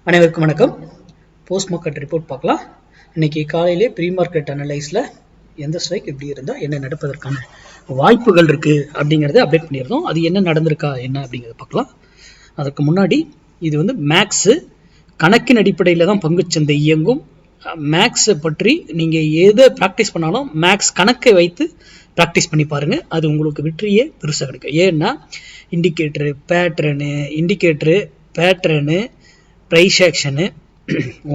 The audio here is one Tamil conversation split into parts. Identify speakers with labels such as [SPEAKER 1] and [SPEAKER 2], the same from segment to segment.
[SPEAKER 1] அனைவருக்கும் வணக்கம். போஸ்ட் மார்க்கெட் ரிப்போர்ட் பார்க்கலாம். இன்னைக்கு காலையிலே ப்ரீ மார்க்கெட் அனலைஸில் எந்த ஸ்ட்ரைக் எப்படி இருந்தால் என்ன நடப்பதற்கான வாய்ப்புகள் இருக்குது அப்படிங்கிறத அப்டேட் பண்ணியிருந்தோம். அது என்ன நடந்திருக்கா என்ன அப்படிங்கிறத பார்க்கலாம். அதுக்கு முன்னாடி இது மேக்ஸு கணக்கின் அடிப்படையில் தான் பங்குச்சந்தை இயங்கும். மேக்ஸை பற்றி நீங்கள் எதை ப்ராக்டிஸ் பண்ணாலும் மேக்ஸ் கணக்கை வைத்து ப்ராக்டிஸ் பண்ணி பாருங்கள். அது உங்களுக்கு வெற்றியே பெருசாக கிடைக்கும். ஏன்னா indicator pattern price action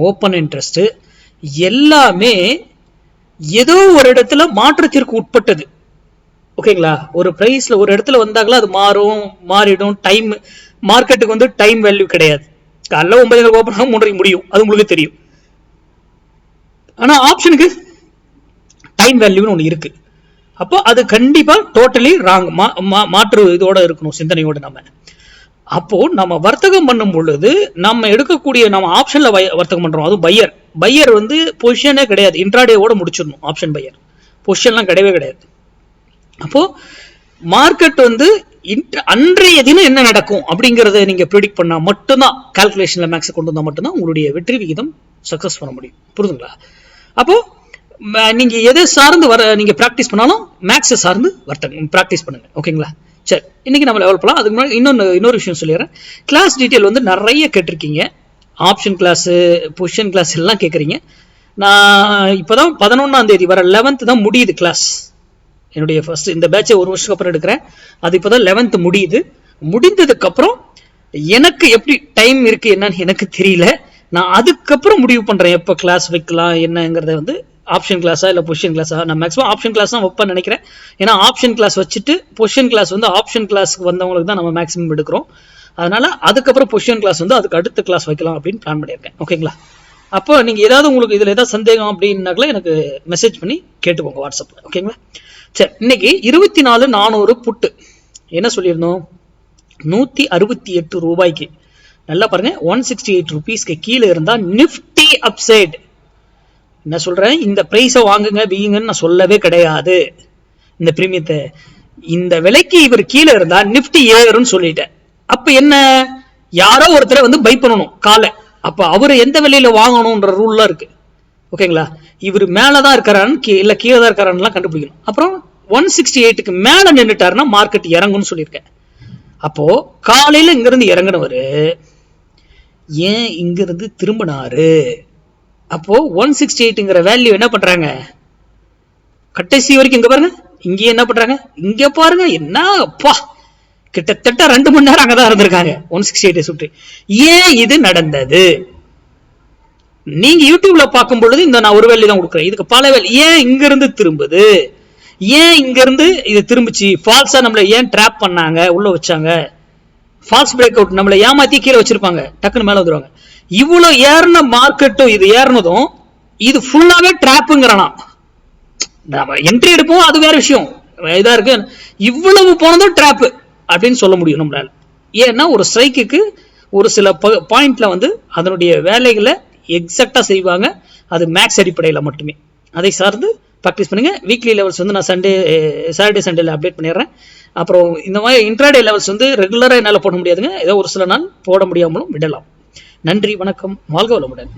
[SPEAKER 1] open interest எல்லாமே ஏதோ ஒரு இடத்துல மாற்றத்திற்கு உட்பட்டது. ஓகேங்களா? ஒரு ப்ரைஸில் ஒரு இடத்துல வந்தாங்களா அது மாறிடும். டைம் மார்க்கெட்டுக்கு டைம் வேல்யூ கிடையாது. காலைல 9 ஓப்பன் ஆகும் 3 முடியும், அது உங்களுக்கு தெரியும். ஆனால் ஆப்ஷனுக்கு டைம் வேல்யூன்னு ஒன்று இருக்கு. அப்போ அது கண்டிப்பாக டோட்டலி ராங். மாற்று இதோட இருக்கணும், சிந்தனையோட. நம்ம வர்த்தகம் பண்ணும் பொழுது நம்ம எடுக்கக்கூடிய நம்ம ஆப்ஷன்ல வர்த்தகம் பண்றோம். அது பையர் பொசிஷனே கிடையாது, இன்ட்ராடேவோட முடிச்சிடணும். ஆப்ஷன் பையர் பொசிஷன்லாம் கிடையவே கிடையாது. அப்போ மார்க்கெட் அன்றைய தினம் என்ன நடக்கும் அப்படிங்கறத நீங்க ப்ரெடிக்ட் பண்ணா மட்டும்தான், கால்குலேஷன்ல மேக்ஸ் கொண்டு வந்தா மட்டும்தான் உங்களுடைய வெற்றி விகிதம் சக்சஸ் பண்ண முடியும். புரியுதுங்களா? அப்போ நீங்க எதை சார்ந்து நீங்க பிராக்டிஸ் பண்ணாலும் மேக்ஸை சார்ந்து வர்த்தகம் பிராக்டிஸ் பண்ணுங்க. ஓகேங்களா? சரி, இன்னைக்கு நம்ம லெவல் பண்ணலாம். அதுக்கு முன்னாடி இன்னொரு விஷயம் சொல்லிடுறேன். கிளாஸ் டீட்டெயில் நிறைய கேட்டிருக்கீங்க. ஆப்ஷன் கிளாஸ், பொசிஷன் கிளாஸ் எல்லாம் கேட்குறீங்க. நான் இப்போதான் 11ஆம் தேதி வர 11th தான் முடியுது கிளாஸ். என்னுடைய ஃபர்ஸ்ட் இந்த பேட்சை 1 வருஷத்துக்கு அப்புறம் எடுக்கிறேன். அது இப்போதான் 11th முடியுது. முடிந்ததுக்கு அப்புறம் எனக்கு எப்படி டைம் இருக்கு என்னன்னு எனக்கு தெரியல. நான் அதுக்கப்புறம் முடிவு பண்றேன் எப்போ கிளாஸ் வைக்கலாம் என்னங்கிறத ஆப்ஷன் கிளாஸா இல்லை பொசிஷன் கிளாஸா. நான் மேக்ஸிமம் ஆப்ஷன் கிளாஸ் தான் வைப்பேன்னு நினைக்கிறேன். ஏன்னா ஆப்ஷன் கிளாஸ் வச்சுட்டு பொசிஷன் கிளாஸ் ஆப்ஷன் கிளாஸ்க்கு வந்தவங்களுக்கு தான் நம்ம மேக்ஸிமம் எடுக்கிறோம். அதனால அதுக்கப்புறம் பொசிஷன் கிளாஸ் அதுக்கு அடுத்த கிளாஸ் வைக்கலாம் அப்படின்னு பிளான் பண்ணியிருக்கேன். ஓகேங்களா? அப்போ நீங்கள் ஏதாவது உங்களுக்கு இதில் ஏதாவது சந்தேகம் அப்படின்னாக்கல எனக்கு மெசேஜ் பண்ணி கேட்டுக்கோங்க வாட்ஸ்அப்பில். ஓகேங்களா? சரி, இன்னைக்கு 24,400 புட்டு என்ன சொல்லியிருந்தோம்? 168 ரூபாய்க்கு. நல்லா பாருங்க, 168 ருபீஸ்க்கு கீழே இருந்தா நிப்டி அப்சைட். என்ன சொல்றேன்? இந்த பிரைஸை வாங்குங்க வீங்கன்னு நான் சொல்லவே கிடையாது. இந்த பிரீமியத்தை இந்த விலைக்கு இவர் கீழே இருந்தா நிப்டி ஏறும்னு சொல்லிட்டேன். அப்ப என்ன, யாரோ ஒருத்தரை பை பண்ணணும் காலை. அப்ப அவரு எந்த விலையில வாங்கணும்ன்ற ரூல்லாம் இருக்கு. ஓகேங்களா? இவர் மேலதான் இருக்காரான்னு இல்ல கீழே தான் இருக்காரான்னு கண்டுபிடிக்கணும். அப்புறம் 168க்கு மேல நின்றுட்டாருன்னா மார்க்கெட் இறங்கும்னு சொல்லியிருக்கேன். அப்போ காலையில இங்க இருந்து இறங்குனவரு ஏன் இங்க இருந்து திரும்பினாரு? அப்போ 168ங்கிற வேல்யூ என்ன பண்றாங்க? கடைசி வரைக்கும் இங்க பாருங்க, இங்க என்ன பண்றாங்க? இங்க பாருங்க, என்ன அப்பா, கிட்டத்தட்ட 2 மணி நேரம் அங்கதான் இருந்திருக்காங்க 168 சுற்றி. ஏன் இது நடந்தது? நீங்க யூடியூப்ல பார்க்கும் பொழுது நான் ஒரு வேல்யூ தான் கொடுக்குறேன். இதுக்கு பல வேல்யூ. ஏன் இங்க இருந்து திரும்புது? ஏன் இங்க இருந்து இது திரும்பிச்சு? ஃபால்ஸா நம்மள ஏன் ட்ராப் பண்ணாங்க, உள்ள வச்சாங்க? ஃபால்ஸ் பிரேக் அவுட் நம்மளை ஏமாத்தி கீழே வச்சிருப்பாங்க, டக்குன்னு மேல வந்துருவாங்க. இவ்வளவு ஏறின மார்க்கெட்டும் இது ஏறினதும் இது ஃபுல்லாவே டிராப்புங்கிறானா. நம்ம என்ட்ரி எடுப்போம், அது வேற விஷயம், இதா இருக்கு. இவ்வளவு போனதும் டிராப் அப்படின்னு சொல்ல முடியும் நம்மளால. ஏன்னா ஒரு ஸ்ட்ரைக்குக்கு ஒரு சில பாயிண்ட்ல அதனுடைய வேலைகளை எக்ஸாக்டா செய்வாங்க. அது மேக்ஸ் அடிப்படையில் மட்டுமே. அதை சார்ந்து ப்ராக்டிஸ் பண்ணுங்க. வீக்லி லெவல்ஸ் நான் சாட்டர்டே சண்டேல அப்டேட் பண்ணிடுறேன். அப்புறம் இந்த மாதிரி இன்ட்ராடே லெவல்ஸ் ரெகுலரா என்னால் போட முடியாதுங்க. ஏதோ ஒரு சில நாள் போட முடியாமலும் விடலாம். நன்றி, வணக்கம், வாழ்க வளமுடன்.